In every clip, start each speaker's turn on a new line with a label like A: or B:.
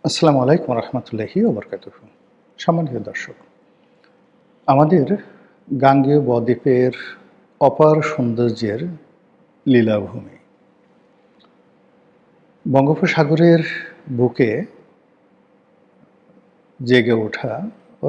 A: আসসালামু আলাইকুম রহমতুল্লাহি ওবরকাতুহ। সম্মানিত দর্শক, আমাদের গাঙ্গেয় বদ্বীপের অপার সৌন্দর্যের লীলাভূমি বঙ্গোপসাগরের বুকে জেগে ওঠা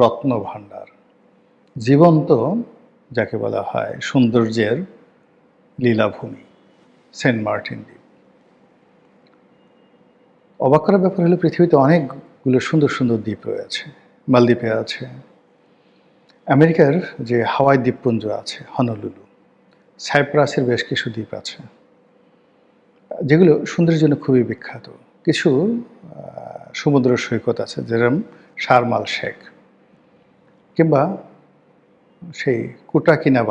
A: রত্নভাণ্ডার, জীবন্ত যাকে বলা হয় সৌন্দর্যের লীলাভূমি সেন্ট মার্টিন দ্বীপ। অবাক করার ব্যাপার হলো পৃথিবীতে অনেকগুলো সুন্দর সুন্দর দ্বীপ রয়েছে। মালদ্বীপে আছে, আমেরিকার যে হাওয়াই দ্বীপপুঞ্জ আছে হনলুলু, সাইপ্রাসের বেশ কিছু দ্বীপ আছে যেগুলো সুন্দরের জন্য খুবই বিখ্যাত। কিছু সমুদ্র সৈকত আছে যেরকম শারমাল শেখ, কিংবা সেই কুটাকিনা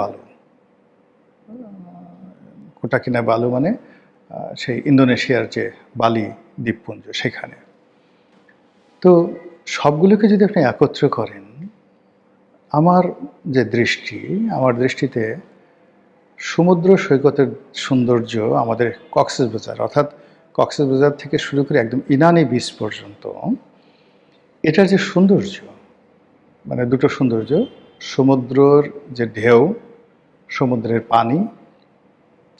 A: বালু মানে সেই ইন্দোনেশিয়ার যে বালি দ্বীপপুঞ্জ সেখানে। তো সবগুলোকে যদি আপনি একত্র করেন, আমার দৃষ্টিতে সমুদ্র সৈকতের সৌন্দর্য আমাদের কক্সবাজার, অর্থাৎ কক্সবাজার থেকে শুরু করে একদম ইনানি বিচ পর্যন্ত, এটার যে সৌন্দর্য, মানে দুটো সৌন্দর্য, সমুদ্রের যে ঢেউ, সমুদ্রের পানি,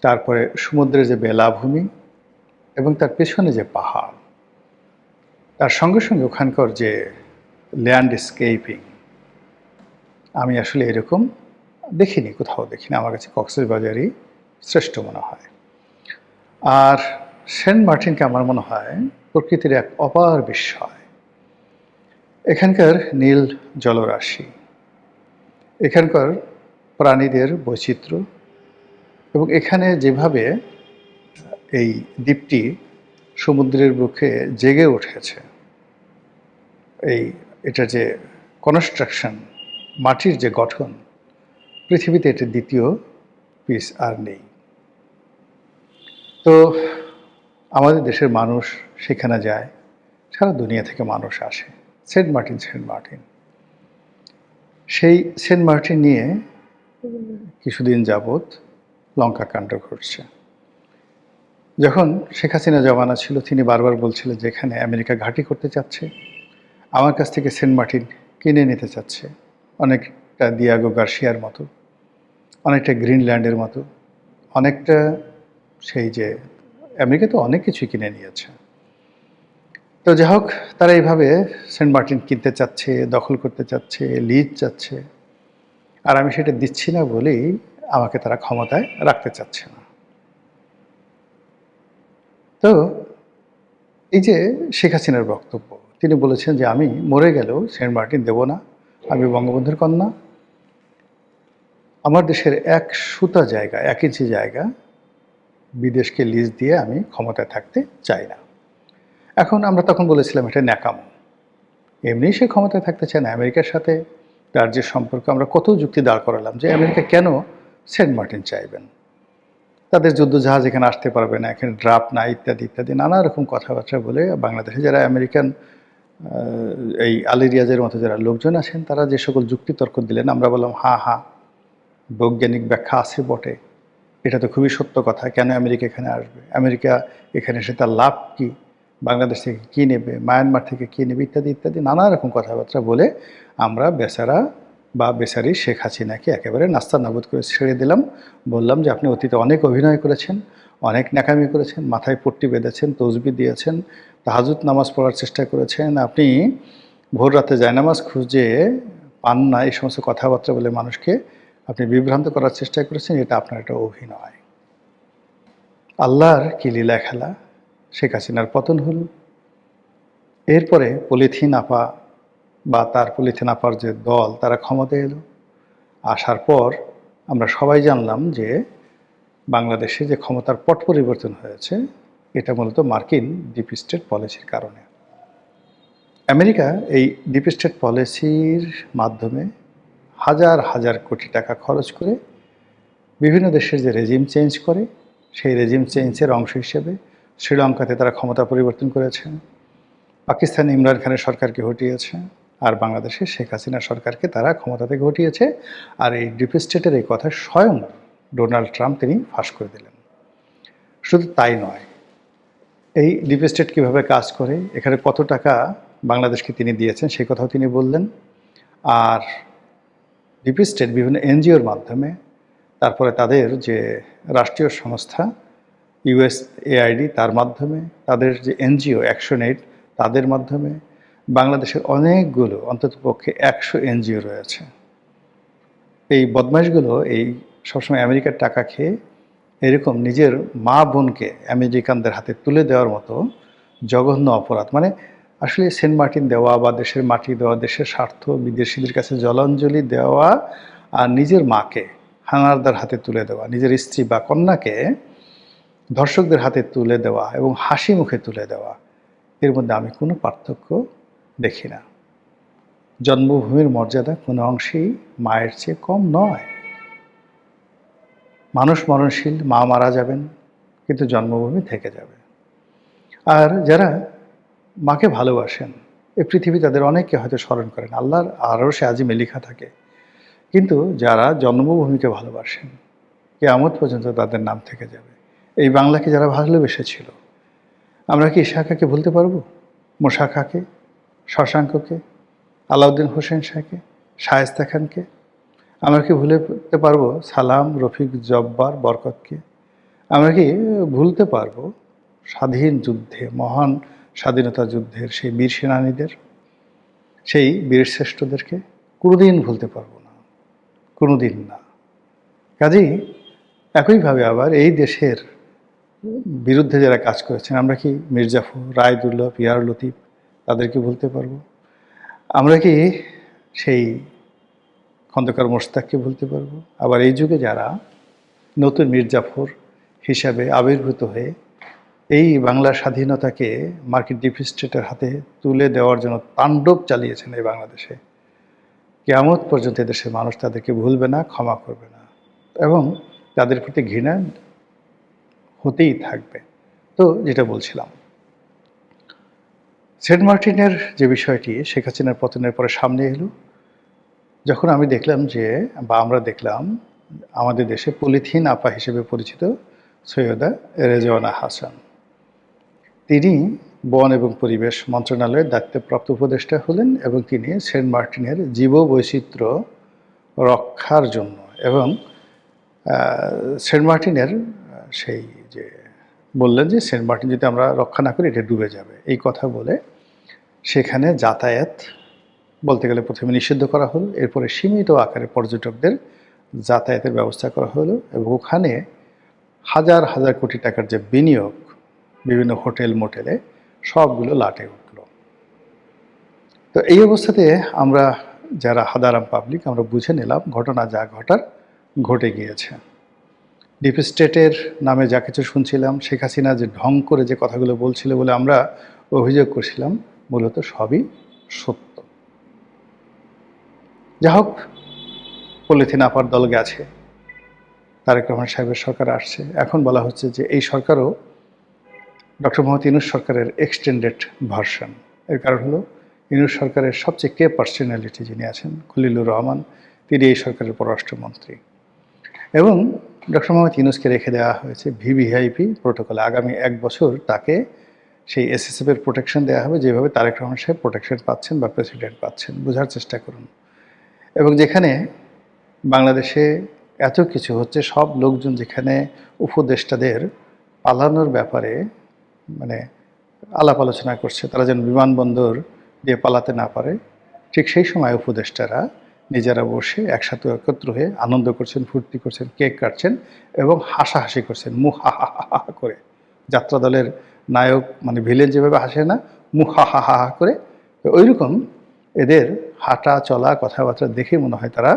A: তারপরে সমুদ্রের যে বেলাভূমি এবং তার পেছনে যে পাহাড়, তার সঙ্গে সঙ্গে ওখানকার যে ল্যান্ডস্কেপিং, আমি আসলে এরকম কোথাও দেখিনি। আমার কাছে কক্সবাজারই শ্রেষ্ঠ মনে হয়। আর সেন্ট মার্টিনকে আমার মনে হয় প্রকৃতির এক অপার বিস্ময়। এখানকার নীল জলরাশি, এখানকার প্রাণীদের বৈচিত্র্য, এবং এখানে যেভাবে এই দ্বীপটি সমুদ্রের বুকে জেগে উঠেছে, এটা যে কনস্ট্রাকশন, মাটির যে গঠন, পৃথিবীতে এটা দ্বিতীয় পিস আর নেই। তো আমাদের দেশের মানুষ সেখানে যায়, সারা দুনিয়া থেকে মানুষ আসে। সেন্ট মার্টিন সেই সেন্ট মার্টিন নিয়ে কিছুদিন যাবৎ লঙ্কাকাণ্ড ঘটছে। যখন শেখ হাসিনা জমানা ছিল, তিনি বারবার বলছিলেন যে এখানে আমেরিকা ঘাঁটি করতে চাচ্ছে, আমার কাছ থেকে সেন্ট মার্টিন কিনে নিতে চাচ্ছে, অনেকটা দিয়াগো গার্সিয়ার মতো, অনেকটা গ্রিনল্যান্ডের মতো, অনেকটা সেই যে আমেরিকা তো অনেক কিছু কিনে নিয়েছে। তো যাই হোক, তারা এইভাবে সেন্ট মার্টিন কিনতে চাচ্ছে, দখল করতে চাচ্ছে, লিজ চাচ্ছে, আর আমি সেটা দিচ্ছি না বলেই আমাকে তারা ক্ষমতায় রাখতে চাচ্ছে না। তো এই যে শেখ হাসিনার বক্তব্য, তিনি বলেছেন যে আমি মরে গেলেও সেন্ট মার্টিন দেব না, আমি বঙ্গবন্ধুর কন্যা, আমার দেশের 1 ইঞ্চি জায়গা বিদেশকে লিজ দিয়ে আমি ক্ষমতায় থাকতে চাই না। এখন আমরা তখন বলেছিলাম এটা ন্যাকামো, এমনি সে ক্ষমতায় থাকতে চায় না। আমেরিকার সাথে তার যে সম্পর্ক, আমরা কত যুক্তি দাঁড় করালাম যে আমেরিকা কেন সেন্ট মার্টিন চাইবেন, তাদের যুদ্ধজাহাজ এখানে আসতে পারবে না, এখানে ড্রাফট না, ইত্যাদি ইত্যাদি নানা রকম কথাবার্তা বলে বাংলাদেশে যারা আমেরিকান এই আলী রিয়াজের মতো যারা লোকজন আছেন, তারা যে সকল যুক্তিতর্ক দিলেন, আমরা বললাম হ্যাঁ, বৈজ্ঞানিক ব্যাখ্যা আছে বটে, এটা তো খুবই সত্য কথা। কেন আমেরিকা এখানে আসবে? আমেরিকা এখানে এসে তার লাভ কী? বাংলাদেশ থেকে কী নেবে? মায়ানমার থেকে কী নেবে? ইত্যাদি ইত্যাদি নানা রকম কথাবার্তা বলে আমরা বেচারি শেখ হাসিনাকে একেবারে নাস্তানাবুদ করে ছেড়ে দিলাম। বললাম যে আপনি অতীতে অনেক অভিনয় করেছেন, অনেক ন্যাকামি করেছেন, মাথায় পট্টি বেঁধেছেন, তসবিহ দিয়েছেন, তাহাজ্জুদ নামাজ পড়ার চেষ্টা করেছেন, আপনি ভোর রাতে জায়নামাজ খুঁজে পান না, এই সমস্ত কথাবার্তা বলে মানুষকে আপনি বিভ্রান্ত করার চেষ্টা করেছেন, এটা আপনার একটা অভিনয়। আল্লাহর কি লীলা খেলা, শেখ হাসিনার পতন হল। এরপরে পলিথিন আপা বা তার পলিথিন আপার যে দল, তারা ক্ষমতায় এলো। আসার পর আমরা সবাই জানলাম যে বাংলাদেশে যে ক্ষমতার পট পরিবর্তন হয়েছে, এটা মূলত মার্কিন ডিপ স্টেট পলিসির কারণে। আমেরিকা এই ডিপ স্টেট পলিসির মাধ্যমে হাজার হাজার কোটি টাকা খরচ করে বিভিন্ন দেশের যে রেজিম চেঞ্জ করে, সেই রেজিম চেঞ্জের অংশ হিসেবে শ্রীলঙ্কাতে তারা ক্ষমতা পরিবর্তন করেছে, পাকিস্তানে ইমরান খানের সরকারকে হটিয়েছে, আর বাংলাদেশে শেখ হাসিনা সরকারকে তারা ক্ষমতা থেকে হটিয়েছে। আর এই ডিপ স্টেটের এই কথা স্বয়ং ডোনাল্ড ট্রাম্প তিনি ফাঁস করে দিলেন। শুধু তাই নয়, এই ডিপ স্টেট কীভাবে কাজ করে, এখানে কত টাকা বাংলাদেশকে তিনি দিয়েছেন সেই কথাও তিনি বললেন। আর ডিপ স্টেট বিভিন্ন এনজিওর মাধ্যমে, তারপরে তাদের যে রাষ্ট্রীয় সংস্থা USAID তার মাধ্যমে, তাদের যে এনজিও অ্যাকশন-এইড তাদের মাধ্যমে, বাংলাদেশের অনেকগুলো অন্ততপক্ষে 100 এনজিও রয়েছে। এই বদমাইশগুলো এই সবসময় আমেরিকার টাকা খেয়ে এরকম নিজের মা বোনকে আমেরিকানদের হাতে তুলে দেওয়ার মতো জঘন্য অপরাধ, মানে আসলে সেন্ট মার্টিন দেওয়া বা দেশের মাটি দেওয়া, দেশের স্বার্থ বিদেশিদের কাছে জলাঞ্জলি দেওয়া, আর নিজের মাকে হানাদার হাতে তুলে দেওয়া, নিজের স্ত্রী বা কন্যাকে ধর্ষকদের হাতে তুলে দেওয়া এবং হাসি মুখে তুলে দেওয়া, এর মধ্যে আমি কোনো পার্থক্য দেখি না। জন্মভূমির মর্যাদা কোনো অংশেই মায়ের চেয়ে কম নয়। মানুষ মরণশীল, মা মারা যাবেন, কিন্তু জন্মভূমি থেকে যাবে। আর যারা মাকে ভালোবাসেন, এই পৃথিবী তাদের অনেককে হয়তো স্মরণ করেন, আল্লাহর আরশে আজিমে লেখা থাকে, কিন্তু যারা জন্মভূমিকে ভালোবাসেন কিয়ামত পর্যন্ত তাদের নাম থেকে যাবে। এই বাংলাকে যারা ভালোবেসেছিল, আমরা কি ইশাখাকে ভুলতে পারবো? মোশা খাঁকে, শশাঙ্ককে, আলাউদ্দিন হোসেন শাহকে, শায়েস্তা খানকে? আমরা কি ভুলতে পারবো সালাম, রফিক, জব্বার, বরকতকে? আমরা কি ভুলতে পারবো স্বাধীন যুদ্ধে, মহান স্বাধীনতা যুদ্ধের সেই বীর সেনানীদের, সেই বীরশ্রেষ্ঠদেরকে? কোনোদিন ভুলতে পারবো না, কোনোদিন না। কাজেই একইভাবে আবার এই দেশের বিরুদ্ধে যারা কাজ করেছেন, আমরা কি মির্জাফর, রায়দুল্লাহ, পিয়ার লতিফ তাদেরকে ভুলতে পারবো? আমরা কি সেই খন্দকার মোশতাককে ভুলতে পারবো? আবার এই যুগে যারা নতুন মির্জাফর হিসাবে আবির্ভূত হয়ে এই বাংলার স্বাধীনতাকে মার্কিন ডিপ স্টেটের হাতে তুলে দেওয়ার জন্য তাণ্ডব চালিয়েছেন এই বাংলাদেশে, কিয়ামত পর্যন্ত এদেশের মানুষ তাদেরকে ভুলবে না, ক্ষমা করবে না, এবং তাদের প্রতি ঘৃণা হতেই থাকবে। তো যেটা বলছিলাম, সেন্ট মার্টিনের যে বিষয়টি শেখ হাসিনার পতনের পরে সামনে এলো, যখন আমি দেখলাম যে, বা আমরা দেখলাম, আমাদের দেশে পলিথিন আপা হিসেবে পরিচিত সৈয়দা রেজওয়ানা হাসান, তিনি বন এবং পরিবেশ মন্ত্রণালয়ের দায়িত্বপ্রাপ্ত উপদেষ্টা হলেন, এবং তিনি সেন্ট মার্টিনের জীববৈচিত্র্য রক্ষার জন্য এবং সেন্ট মার্টিনের সেই যে বললেন যে সেন্ট মার্টিন যদি আমরা রক্ষা না করি এটা ডুবে যাবে, এই কথা বলে সেখানে যাতায়াত বলতে গেলে প্রথমে নিষিদ্ধ করা হলো, এরপরে সীমিত আকারে পর্যটকদের যাতায়াতের ব্যবস্থা করা হলো, এবং ওখানে হাজার হাজার কোটি টাকার যে বিনিয়োগ বিভিন্ন হোটেল মোটেলে, সবগুলো লাটে উঠল। তো এই অবস্থাতে আমরা যারা হাদারাম পাবলিক, আমরা বুঝে নিলাম ঘটনা যা ঘটার ঘটে গিয়েছে। ডিপ স্টেটের নামে যা কিছু শুনছিলাম, শেখ হাসিনা যে ঢং করে যে কথাগুলো বলছিল বলে আমরা অভিযোগ করছিলাম, মূলত সবই সত্য। যা হোক, পলিথিন আপার দল গেছে, তারেক রহমান সাহেবের সরকার আসছে, এখন বলা হচ্ছে যে এই সরকারও ডক্টর মোহাম্মদ ইউনূস সরকারের এক্সটেন্ডেড ভার্সন। এর কারণ হলো ইউনূস সরকারের সবচেয়ে কে পার্সোনালিটি যিনি আছেন, খলিলুর রহমান, তিনি এই সরকারের পররাষ্ট্রমন্ত্রী, এবং ডক্টর মোহাম্মদ ইউনূসকে রেখে দেওয়া হয়েছে ভিভিআইপি প্রোটোকলে। আগামী 1 বছর তাকে সেই এসএসএফের প্রোটেকশন দেওয়া হবে, যেভাবে তারেক রহমান সাহেব প্রোটেকশন পাচ্ছেন বা প্রেসিডেন্ট পাচ্ছেন, বোঝার চেষ্টা করুন। এবং যেখানে বাংলাদেশে এত কিছু হচ্ছে, সব লোকজন যেখানে উপদেষ্টাদের পালানোর ব্যাপারে মানে আলাপ আলোচনা করছে, তারা যেন বিমানবন্দর দিয়ে পালাতে না পারে, ঠিক সেই সময় উপদেষ্টারা নিজেরা বসে একসাথে একত্র হয়ে আনন্দ করছেন, ফুর্তি করছেন, কেক কাটছেন এবং হাসাহাসি করছেন, মুহা হা হা হা করে। যাত্রা দলের নায়ক মানে ভিলেন যেভাবে হাসে না, মুহা হা হা হা করে, ওইরকম এদের হাঁটা চলা কথাবার্তা দেখে মনে হয় তারা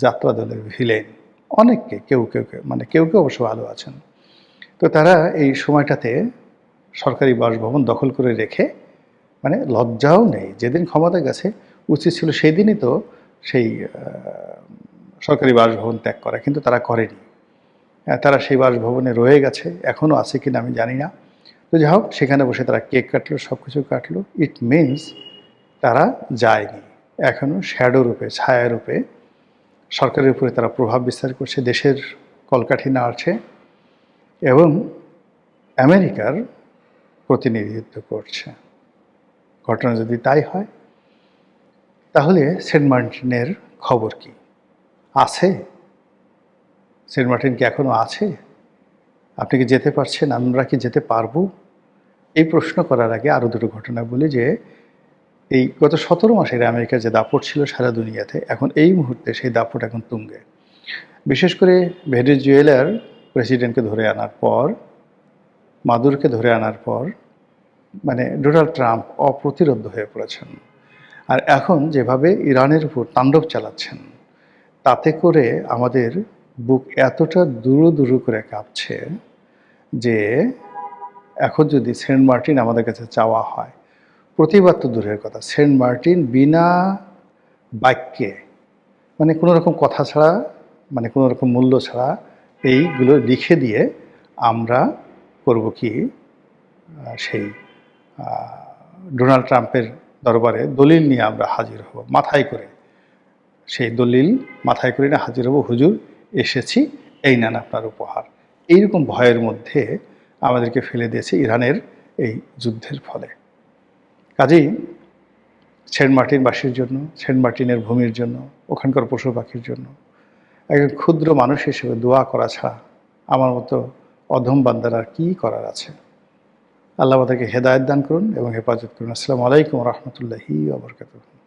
A: যাত্রা দলের ভিলেন। অনেককে কেউ কেউ মানে কেউ কেউ অবশ্য ভালো আছেন। তো তারা এই সময়টাতে সরকারি বাসভবন দখল করে রেখে, মানে লজ্জাও নেই, যেদিন ক্ষমতা গেছে উচিত ছিল সেই দিনই তো সেই সরকারি বাসভবন ত্যাগ করা, কিন্তু তারা করেনি। তারা সেই বাসভবনে রয়ে গেছে, এখনও আছে কিনা আমি জানি না। তো যাই হোক, সেখানে বসে তারা কেক কাটলো, সব কিছু কাটলো। ইট মিনস তারা যায়নি, এখনও শ্যাডো রূপে, ছায়া রূপে সরকারের উপরে তারা প্রভাব বিস্তার করছে, দেশের কলকাঠি নাড়ছে, এবং আমেরিকার প্রতিনিধিত্ব করছে। ঘটনা যদি তাই হয়, তাহলে সেন্ট মার্টিনের খবর কি? আছে? সেন্ট মার্টিন কি এখনো আছে? আপনি কি যেতে পারছেন? আমরা কি যেতে পারবো? এই প্রশ্ন করার আগে আরও দুটো ঘটনা বলি যে, এই গত 17 মাসের আমেরিকার যে দাপট ছিল সারা দুনিয়াতে, এখন এই মুহূর্তে সেই দাপট এখন তুঙ্গে। বিশেষ করে ভেনেজুয়েলার প্রেসিডেন্টকে ধরে আনার পর, মাদুরোকে ধরে আনার পর, মানে ডোনাল্ড ট্রাম্প অপ্রতিরোধ্য হয়ে পড়েছেন। আর এখন যেভাবে ইরানের উপর তাণ্ডব চালাচ্ছেন, তাতে করে আমাদের বুক এতটা দুরু দুরু করে কাঁপছে যে এখন যদি সেন্ট মার্টিন আমাদের কাছে চাওয়া হয়, প্রতিবাদ তো দূরের কথা, সেন্ট মার্টিন বিনা বাক্যে, মানে কোনো রকম কথা ছাড়া, মানে কোনো রকম মূল্য ছাড়া এইগুলো লিখে দিয়ে আমরা করব কি, সেই ডোনাল্ড ট্রাম্পের দরবারে দলিল নিয়ে আমরা হাজির হব মাথায় করে। সেই দলিল মাথায় করে না হাজির হব, হুজুর এসেছি, এই নেন আপনার উপহার। এইরকম ভয়ের মধ্যে আমাদেরকে ফেলে দিয়েছে ইরানের এই যুদ্ধের ফলে। কাজেই সেন্ট মার্টিনবাসীর জন্য, সেন্ট মার্টিনের ভূমির জন্য, ওখানকার পশু পাখির জন্য একজন ক্ষুদ্র মানুষ হিসেবে দোয়া করা ছাড়া আমার মতো অধম বান্দার আর কী করার আছে। আল্লাহ আমাদেরকে হেদায়েত দান করুন এবং হেফাজত করুন। আসসালামু আলাইকুম রহমতুল্লাহি ওয়া বারাকাতুহু।